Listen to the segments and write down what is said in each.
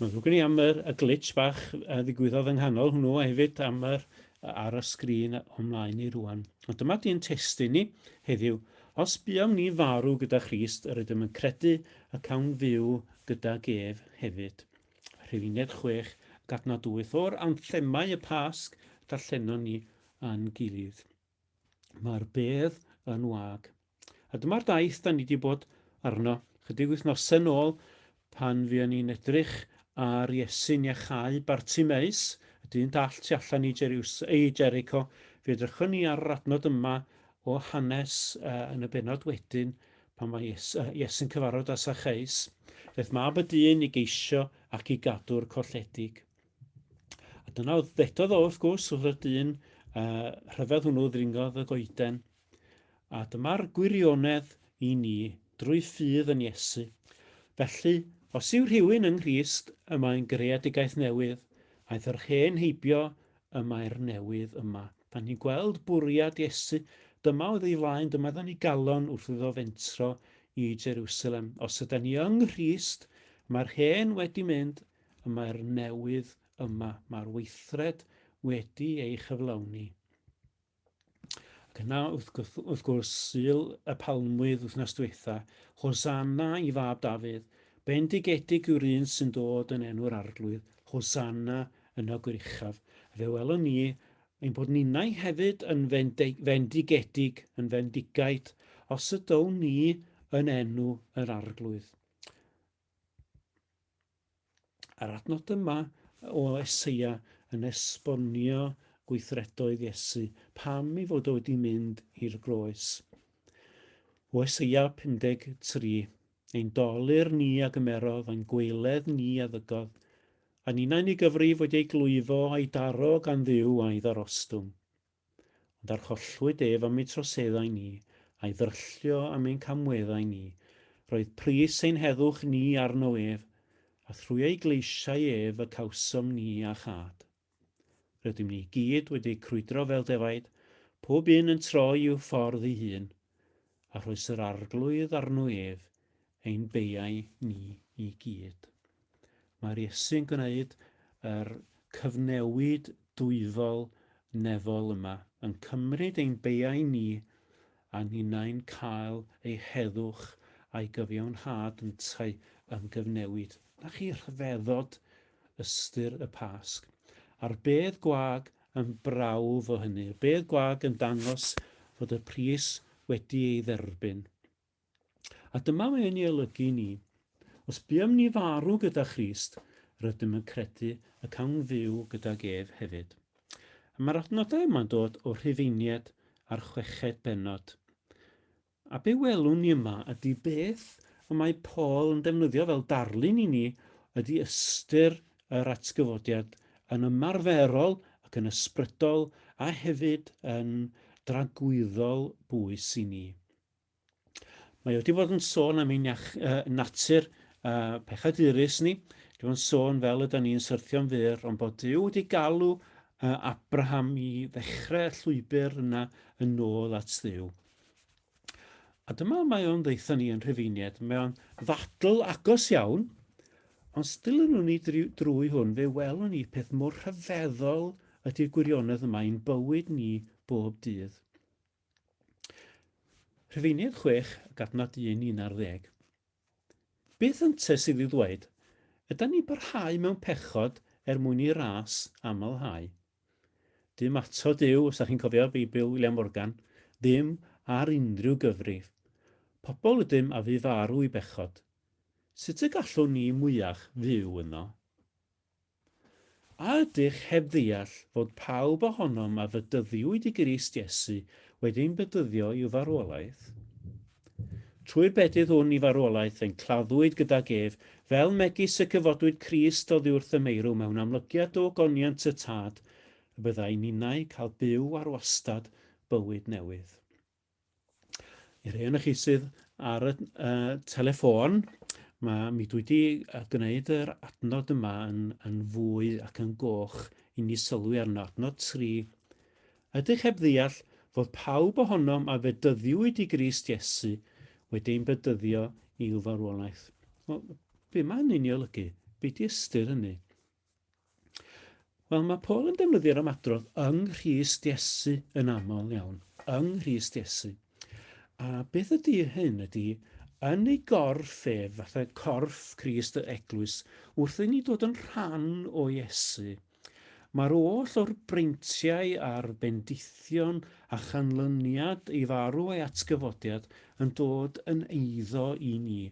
Mae'n ddrwg gen i am y glitch bach ddigwyddodd yng nghanol hwnnw a hefyd am ar y sgrin ymlaen i rwan. Ond dyma di'n testyn ni heddiw. Os buom ni farw gyda Christ, yr ydym yn credu y cawn fyw gyda ef hefyd. Rhufeiniad 6, adnod 8. O'r anthemau y Pasg darllenon ni yn gilydd. Mae'r bedd yn wag. A dyma'r daith da ni wedi bod arno chydig wythnosau nôl pan fuon ni'n edrych ar Iesu'n iachau Bartimeus, y dyn dall tu allan i Jericho. Fe edrychon ni ar yr adnod yma o hanes yn y benod wedyn pan mae Iesu'n cyfarfod â Sacheus. Daeth mab y dyn i geisio ac i gadw'r colledig. A dyna ddetodd o wrth gwrs wrth y dyn rhyfedd hwnnw ddringodd y goeden. A dyma'r gwirionedd i ni drwy ffydd yn Iesu. Felly, os yw rhywun yng Nghrist, y mae'n greadigaeth newydd, aeth yr hen heibio, y mae'r newydd yma. Da ni'n gweld bwriad Iesu, dyma oedd ei flaen, dyma dda ni galon wrth iddo fentro i Jerusalem. Os ydym ni yng Nghrist, mae'r hen wedi mynd, y mae'r newydd yma. Mae'r weithred wedi ei chyflawni. Ac yna, wrth gwrs, Sul y Palmwydd wythnos diwetha, Hosanna i fab Dafydd, bendigedig yw'r un sy'n dod yn enw'r arglwydd, Hosanna yn y gwirichaf. Fe welon ni ein bod ninnau hefyd yn fendigedig, yn fendigaid, os ydown ni yn enw yr arglwydd. Yr adnod yma o Eseia yn esbonio gweithredoedd Iesu, pam ei fod o wedi mynd i'r groes. O Eseia 53, ein dolir ni a gymerodd, ein gweledd ni a ddygodd, a ninnau ni gyfrif wedi ei glwyfo a'i daro gan ddiw a'i ddarostwm. Ond archollwyd ef am ei troseddau ni, a'i ddryllio am ein camweddau ni, roedd pris ein heddwch ni arno ef, a thrwy ei gleisiau ef y cawsom ni a chad. Rydym ni gyd wedi crwydro fel defaid, pob un yn troi i'w ffordd ei hun, a rhoes yr arglwydd arno ef, ein beiau ni i gyd. Mae'r Iesu'n gwneud yr cyfnewid dwyfol nefol yma, yn cymryd ein beiau ni, a ninnau'n cael ei heddwch a'i gyfiawnhad yn gyfnewid. Na chi rhyfeddod ystyr y Pasg. A'r bedd gwag yn brawf o hynny. Y bedd gwag yn dangos fod y pris wedi ei dderbyn. A dyma mae'n ei olygu ni. Os buom ni farw gyda Christ, rydym yn credu y cawn fyw gyda ef hefyd. Mae'r adnodau yma'n dod o Rhufeiniad a'r 6 bennod. A be welwn ni yma ydy beth y mae Paul yn defnyddio fel darlun i ni ydy ystyr yr Atgyfodiad yn ymarferol ac yn ysbrydol a hefyd yn dragwyddol bwys i ni. Mae wedi bod yn sôn am ein natur pechadurus ni, wedi bod yn sôn fel ydyn ni'n syrthio'n fyr, ond bod Duw wedi galw Abraham i ddechrau llwybr yna yn ôl at Dduw. A dyma mae o'n ddeitha ni yn Rhufeiniad. Mae o'n ddadl agos iawn, ond stilyn nhw'n ni drwy hwn, fe welwn ni peth mor rhyfeddol ydy'r gwirionedd yma i'n bywyd ni bob dydd. Rhufeiniad 6, adnod 1-11. Beth ynte sydd i ddweud? Ydyn ni barhau mewn pechod mwyn i ras amlhau? Dim ato Duw, os ydych chi'n cofio Beibl William Morgan, ddim ar unrhyw gyfrif. Pobl ydym a fu farw i bechod. Sut y gallwn ni mwyach fyw yno? A ydych heb ddeall fod pawb ohonom a fydyddiwyd i Grist Iesu wedi'n bedyddio i'w farwolaeth? Trwy'r bedydd hwn i farwolaeth ein claddwyd gydag ef, fel megis y cyfodwyd Crist oddi wrth y meirw mewn amlygiad o goniant y tad, y byddai ninnau cael byw ar wastad bywyd newydd. I rhai o'ch chi sydd ar y teleffon, mi dwi wedi gwneud yr adnod yma yn fwy ac yn goch i ni sylwi arno. Adnod 3. Ydych heb ddeall fod pawb ohonom a fedyddiwyd i Grist Iesu wedi'n bedyddio i'w farwolaeth. Be mae hynny'n ei olygu? Be di ystyr hynny? Wel, mae Paul yn defnyddio'r ymadrodd yng Nghrist Iesu yn aml iawn. Yng Nghrist Iesu. A beth ydy hyn ydy, yn ei gorff fatha corff Crist y Eglwys, wrth i ni dod yn rhan o Iesu, mae'r oll o'r breintiau a'r bendithion a chanlyniad i farw ei atgyfodiad yn dod yn eiddo i ni.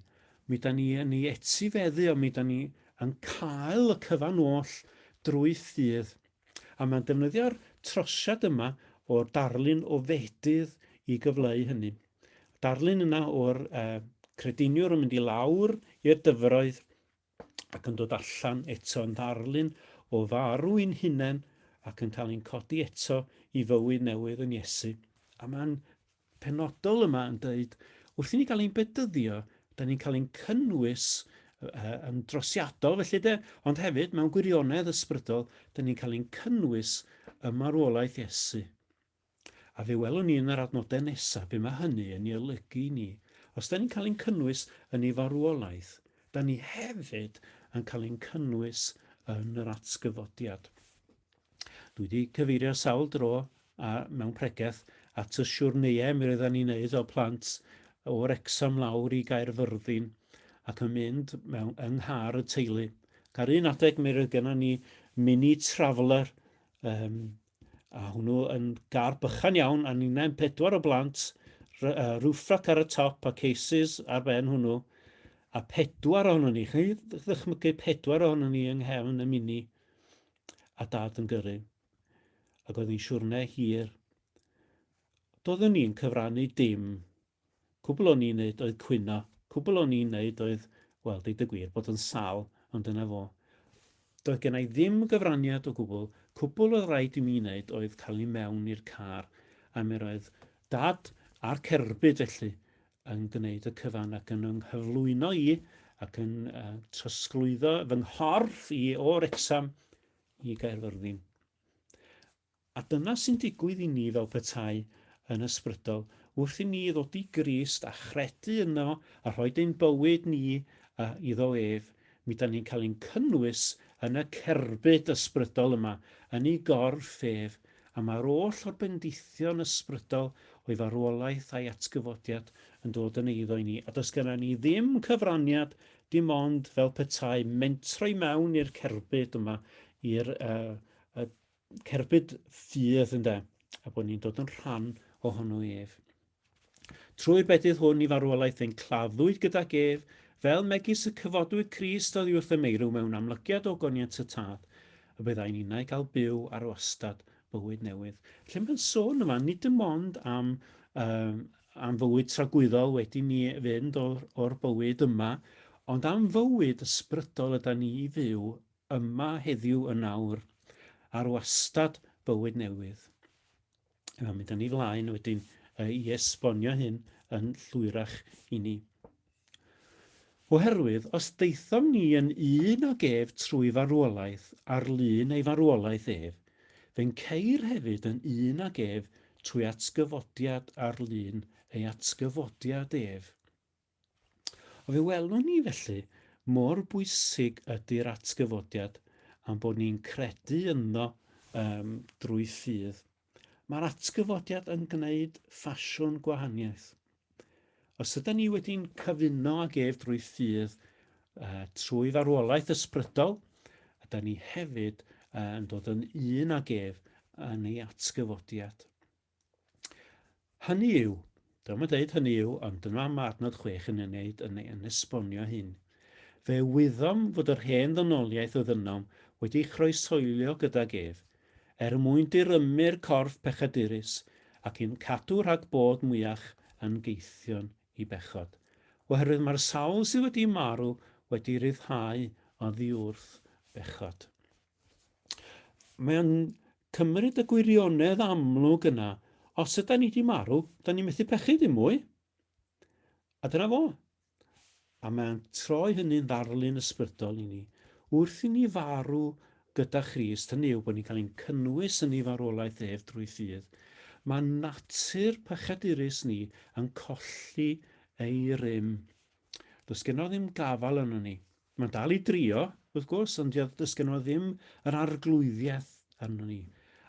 Mi da ni yn ei etifeddu o mi da ni yn cael y cyfan oll drwy ffydd. A mae'n defnyddio'r trosiad yma o'r darlun o fedydd i gyfleu hynny. Darlun yna o'r crediniwr yn mynd i lawr i'r dyfroedd ac yn dod allan eto yn darlun o farw i'n hunain ac yn cael ein codi eto i fywyd newydd yn Iesu. A mae'n penodol yma yn dweud, wrth i ni gael ein bedyddio, da ni'n cael ein cynnwys yn drosiadol, felly de, ond hefyd mewn gwirionedd ysbrydol, da ni'n cael ein cynnwys y marwolaeth Iesu. A fe welwn ni yn yr adnodau nesaf, be mae hynny yn ei olygu ni. Os da ni'n cael ein cynnwys yn ei farwolaeth, da ni hefyd yn cael ein cynnwys yn yr atgyfodiad. Dwi wedi cyfeirio sawl dro mewn pregeth at y siwrneau mi roedden ni'n neud o plant o'r Exam lawr i Gaerfyrddin ac yn mynd yng nghar y teulu. Ar un adeg mi roedd gennym ni mini traveller a hwnnw yn gar bychan iawn a ni'n 4 o blant, roof rack ar y top a cases ar ben hwnnw a 4 ohonon ni. Chi ddychmygu 4 ohonon ni yng nghefn y mini a dad yn gyrru. Ac oedd hi'n siwrne hir. Doeddwn ni'n cyfrannu dim. Cwbl o'n i'n neud oedd cwyno. Cwbl o'n i'n neud oedd, wel, deud y gwir, bod yn sal, ond dyna fo. Doedd gennai ddim gyfraniad o gwbl. Cwbl oedd rhaid i mi wneud oedd cael ei mewn i'r car. A mi roedd dad a'r cerbyd felly yn gwneud y cyfan ac yn ynghyflwyno i ac yn trosglwyddo fy nghorff i o'r Exam i Gaerfyrddin. A dyna sy'n digwydd i ni fel petai yn ysbrydol, wrth i ni ddod i Grist a chredu yno a rhoi ein bywyd ni iddo ef, mi da ni'n cael ein cynnwys yn y cerbyd ysbrydol yma, yn ei gorff ef, a mae'r oll o'r bendithion ysbrydol o'i farwolaeth a'i atgyfodiad yn dod yn eiddo i ni. A does gennym ni ddim cyfraniad dim ond fel petai mentro i mewn i'r cerbyd yma, i'r cerbyd ffydd ynde, a bod ni'n dod yn rhan ohono ef. Trwy'r bedydd hwn i farwolaeth ein claddwyd gydag ef, fel megis y cyfodwyd Crist oddi wrth y meirw mewn amlygiad o goniant y tad, y byddai'n unau gael byw ar wastad bywyd newydd. Lle mae'n sôn yma, nid dim ond am fywyd tragwyddol wedi ni fynd o'r bywyd yma, ond am fywyd ysbrydol yda ni i fyw yma heddiw y nawr, ar wastad bywyd newydd. Mi da ni flaen wedyn i esbonio hyn yn llwyrach i ni. Oherwydd, os deithom ni yn un ag ef trwy farwolaeth ar lun ei farwolaeth ef, fe'n ceir hefyd yn un ag ef trwy atgyfodiad ar lun ei atgyfodiad ef. O fe welwn ni felly mor bwysig ydy'r atgyfodiad am bod ni'n credu ynddo drwy ffydd. Mae'r atgyfodiad yn gwneud ffasiwn gwahaniaeth. Os ydym ni wedi'n cyfuno ag ef drwy ffydd trwy farwolaeth ysbrydol, ydym ni hefyd yn dod yn un ag ef yn ei atgyfodiad. Hynny yw, dyma dweud hynny yw, ond dyma mae adnod 6 yn wneud yn esbonio hyn. Fe wyddom fod yr hen ddynoliaeth o ddynol wedi chroesoelio gydag ef, mwyn dirymur corff pechadurus ac yn cadw rhag bod mwyach yn geithion i bechod. Oherwydd mae'r sawl sydd wedi marw wedi ryddhau oddi wrth bechod. Mae'n cymryd y gwirionedd amlwg yna, os ydym ni wedi marw, da ni methu pechu dim mwy. A dyna fo. A mae'n troi hynny'n ddarlun ysbrydol i ni. Wrth i ni farw gyda Christ, hynny yw bod ni'n cael ein cynnwys yn ei farwolaeth ef drwy ffydd. Mae natur pechadurus ni yn colli ei rym. Does genno ddim gafal yno ni. Mae'n dal i drio, wrth gwrs, ond does gen nhw ddim yr arglwyddiaeth arno ni.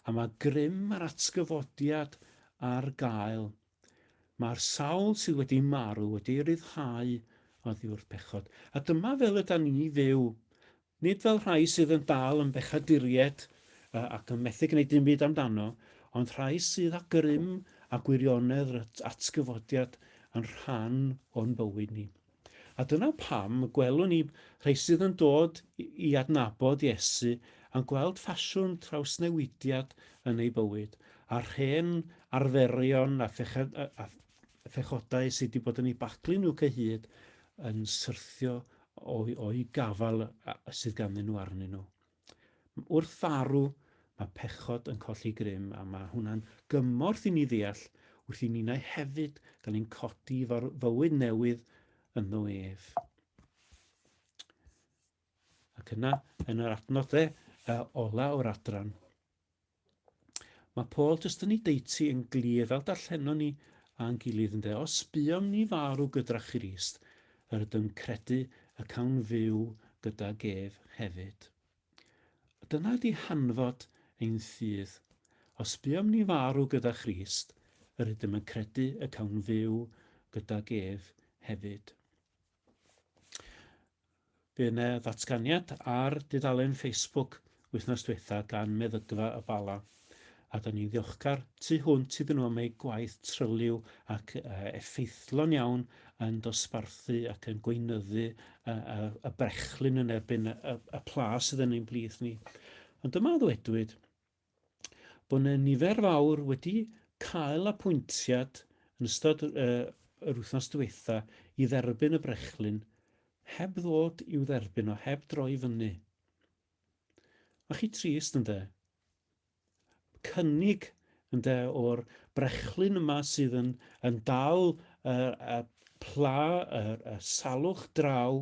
A mae grym yr atgyfodiad ar gael. Mae'r sawl sydd wedi marw wedi ryddhau oddi wrth bechod. A dyma fel ydym ni fyw. Nid fel rhai sydd yn dal yn bechaduriaid ac yn methu gwneud dim byd amdano, ond rhai sydd â grym a gwirionedd atgyfodiad yn rhan o'n bywyd ni. A dyna pam gwelwn ni rhai sydd yn dod i adnabod Iesu a'n gweld ffasiwn trawsnewidiad yn ei bywyd, a'r hen arferion a phechodau sydd wedi bod yn ei baclu nhw cyhyd yn syrthio o'i gafal sydd ganddyn nhw arnyn nhw. Wrth farw, mae pechod yn colli grym, a mae hwnna'n gymorth i ni ddeall wrth i ni'n hefyd gael ein codi fywyd newydd ynddo ef. Ac yna, yn yr adnodau ola o'r adran, mae Paul jyst yn ei deiti yn glir fel darllenon ni a'n gilydd yn dweud, os buom ni farw gyda Christ, yr ydym credu y cawn fyw gyda ef hefyd. Dyna di hanfod ein ffydd. Os buom ni farw gyda Christ, yr ydym yn credu y cawn fyw gyda ef hefyd. Fe yna ddatganiad ar dudalen Facebook wythnos diwetha gan meddygfa y Bala. A da ni'n ddiolchgar tu hwnt iddyn nhw am eu gwaith tryliw ac effeithlon iawn yn dosbarthu ac yn gweinyddu y brechlyn yn erbyn y plas sydd yn ein blith ni. Ond dyma ddwedwyd bod yna nifer fawr wedi cael apwyntiad yn ystod yr wythnos diwetha i dderbyn y brechlyn heb ddod i'w dderbyn o, heb droi fyny. Mae chi trist ynde? Cynnig ynde o'r brechlyn yma sydd yn dal y salwch draw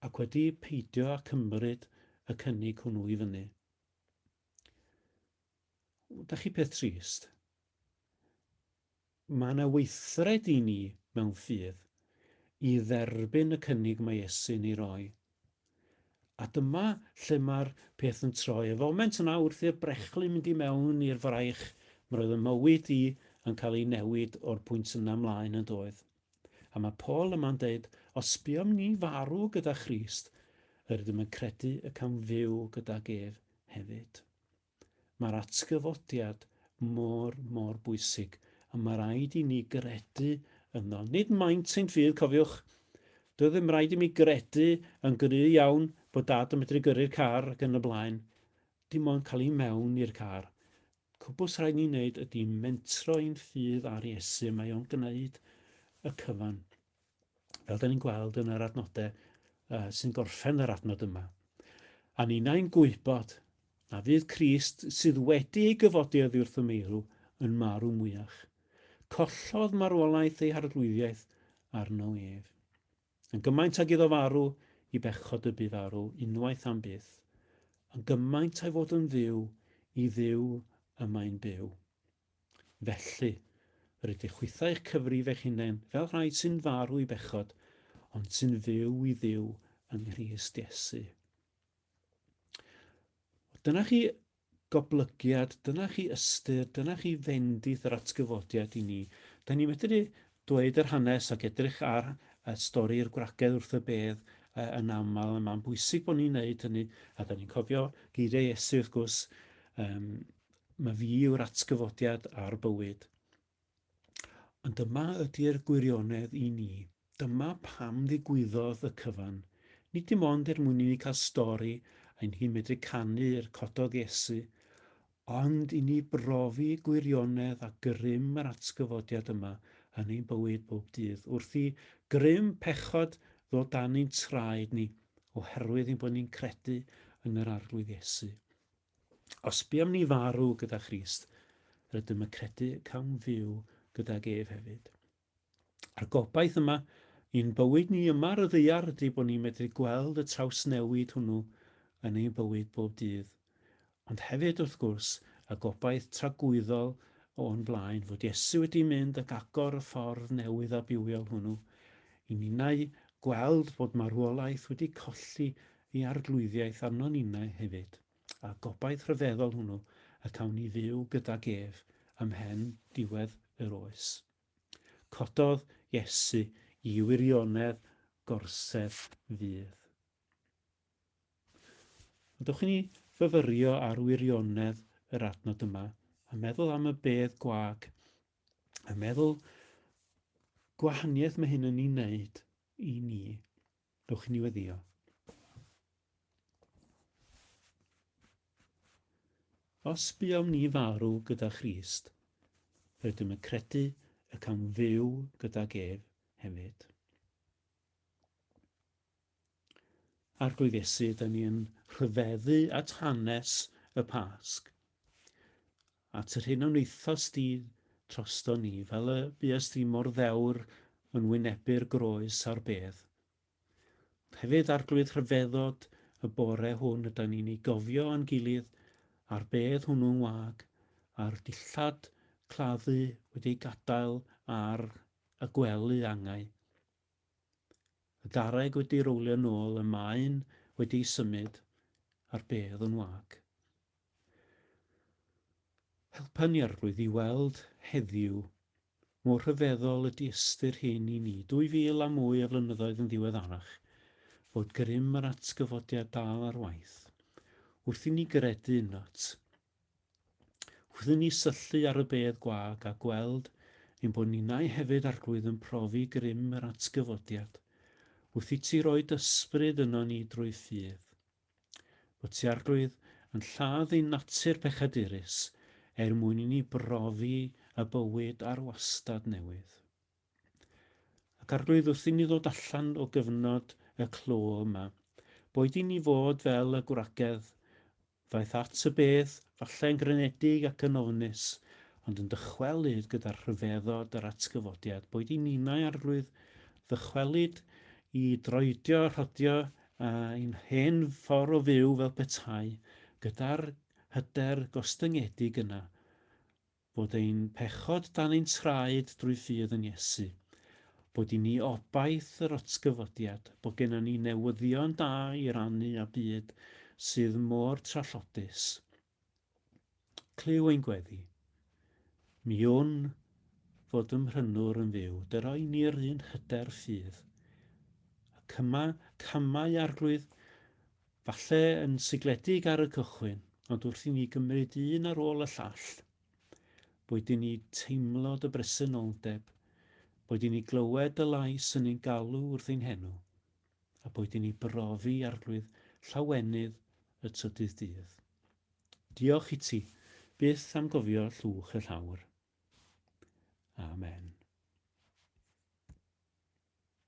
ac wedi peidio â cymryd y cynnig hwnnw i fyny. Da chi peth trist? Mae yna weithred i ni mewn ffydd i dderbyn y cynnig mae Iesu'n ei roi. A dyma lle mae'r peth yn troi. Y foment yna wrth i'r brechlyn mynd i mewn i'r fraich, mae roedd y mywyd i yn cael ei newid o'r pwynt yna ymlaen yn doedd. A mae Paul yma'n deud, os buom ni farw gyda Christ, yr ydym yn credu y cawn fyw gyda ef hefyd. Mae'r atgyfodiad mor bwysig, a mae rhaid i ni gredu yno. Nid maint ein ffydd, cofiwch, doedd ddim rhaid i mi gredu yn gry iawn bod dad yn medru gyrru'r car ac yn y blaen. Dim ond cael ei mewn i'r car. Cwbl rhaid ni'n wneud ydy mentro ein ffydd ar Iesu, mae o'n gwneud y cyfan. Fel da ni'n gweld yn yr adnodau sy'n gorffen yr adnod yma. A ni'n ein gwybod na fydd Crist sydd wedi ei gyfodi oddi wrth y meirw yn marw mwyach. Collodd marwolaeth ei harglwyddiaeth arno ef. Yn gymaint ag iddo farw, i bechod y bu farw, unwaith am byth. Yn gymaint ag fod yn dduw, i dduw y mae'n byw. Felly, rydych chwytho eich cyfrif eich hunain fel rhai sy'n farw i bechod, ond sy'n fyw i dduw yng Nghrist Iesu. Dyna chi goblygiad, dyna chi ystyr, dyna chi fendith yr atgyfodiad i ni. Da ni medru dweud yr hanes ac edrych ar y stori'r gwragedd wrth y bedd yn aml, a mae'n bwysig bod ni'n neud hynny, a da ni'n cofio geiriau Iesu wrth gwrs, mae fi yw'r atgyfodiad a'r bywyd. Ond dyma ydy'r gwirionedd i ni. Dyma pam ddigwyddodd y cyfan. Nid dim ond mwyn i ni cael stori ein hi'n medru canu'r cododd Iesu, ond i ni brofi gwirionedd a grym yr atgyfodiad yma yn ein bywyd bob dydd, wrth i grym pechod ddod dan ein traed ni, oherwydd ein bod ni'n credu yn yr arglwydd Iesu. Os buom ni farw gyda Christ, rydym yn credu cawn fyw gyda ef hefyd. A'r gobaith yma i'n bywyd ni yma'r y ddaear ydy bod ni'n medru gweld y trawsnewid hwnnw yn ein bywyd bob dydd. Ond hefyd wrth gwrs y gobaith tragwyddol o'n blaen fod Iesu wedi mynd ac agor y ffordd newydd a bywiol hwnnw i ni'n gweld bod marwolaeth wedi colli ei arglwyddiaeth arno ninnau hefyd, a gobaith rhyfeddol hwnnw y cawn ni fyw gydag ef ymhen diwedd yr oes. Cododd Iesu i wirionedd gorsedd fydd. Dewch i ni fyfyrio ar wirionedd yr adnod yma, a meddwl am y bedd gwag, a meddwl gwahaniaeth mae hyn yn ei wneud i ni. Dewch i ni weddio. Os buom ni farw gyda Christ, rydym yn credu y cawn fyw gydag ef hefyd. Arglwydd Iesu, da ni yn rhyfeddu at hanes y Pasg, at yr hyn a wnaethos di trosto ni, fel y bues di mor ddewr yn wynebu'r groes a'r bedd. Hefyd arglwydd rhyfeddod y bore hwn ydyn ni'n ei gofio yn gilydd a'r bedd hwnnw'n wag, a'r dillad claddu wedi'i gadael ar y gwely angau. Y garreg wedi'i rowlio nôl, y maen wedi'i symud, a'r bedd yn wag. Helpa ni arglwydd i weld heddiw mor rhyfeddol ydi ystyr hyn i ni 2000 a mwy o flynyddoedd yn ddiweddarach, fod grym yr atgyfodiad dal ar waith. Wrth i ni gredu yno't, wrth i ni syllu ar y bedd gwag a gweld ein bod ninnau hefyd arglwydd yn profi grym yr atgyfodiad, wrth i ti roed ysbryd yno ni drwy ffydd. Bod ti arglwydd yn lladd ein natur pechadurus mwyn i ni brofi y bywyd ar wastad newydd. Ac arglwydd wrth i ni ddod allan o gyfnod y clo yma, boed i ni fod fel y gwragedd ddaeth at y bedd, falle'n grynedig ac yn ofnus, ond yn dychwelyd gyda'r rhyfeddod yr atgyfodiad, boed i ninnau arglwydd ddychwelyd i droedio, rhodio ein hen ffordd o fyw fel petai, gyda'r hyder gostyngedig yna, bod ein pechod dan ein traed drwy ffydd yn Iesu, bod i ni obaith yr atgyfodiad, bod gennym ni newyddion da i rannu a byd sydd mor trallodus. Cliw ein gweddi. Mi wn fod ymhrynwr yn fyw, dy roi ni'r un hyder ffydd. Camau arglwydd, falle yn sigledig ar y cychwyn, ond wrth i ni gymryd un ar ôl y llall, boed i ni teimlo dy bresenoldeb, boed i ni glywed y lais yn ein galw wrth ein henw, a boed i ni brofi arglwydd llawenydd y trydydd dydd. Diolch i ti, byth am gofio llwch y llawr. Amen.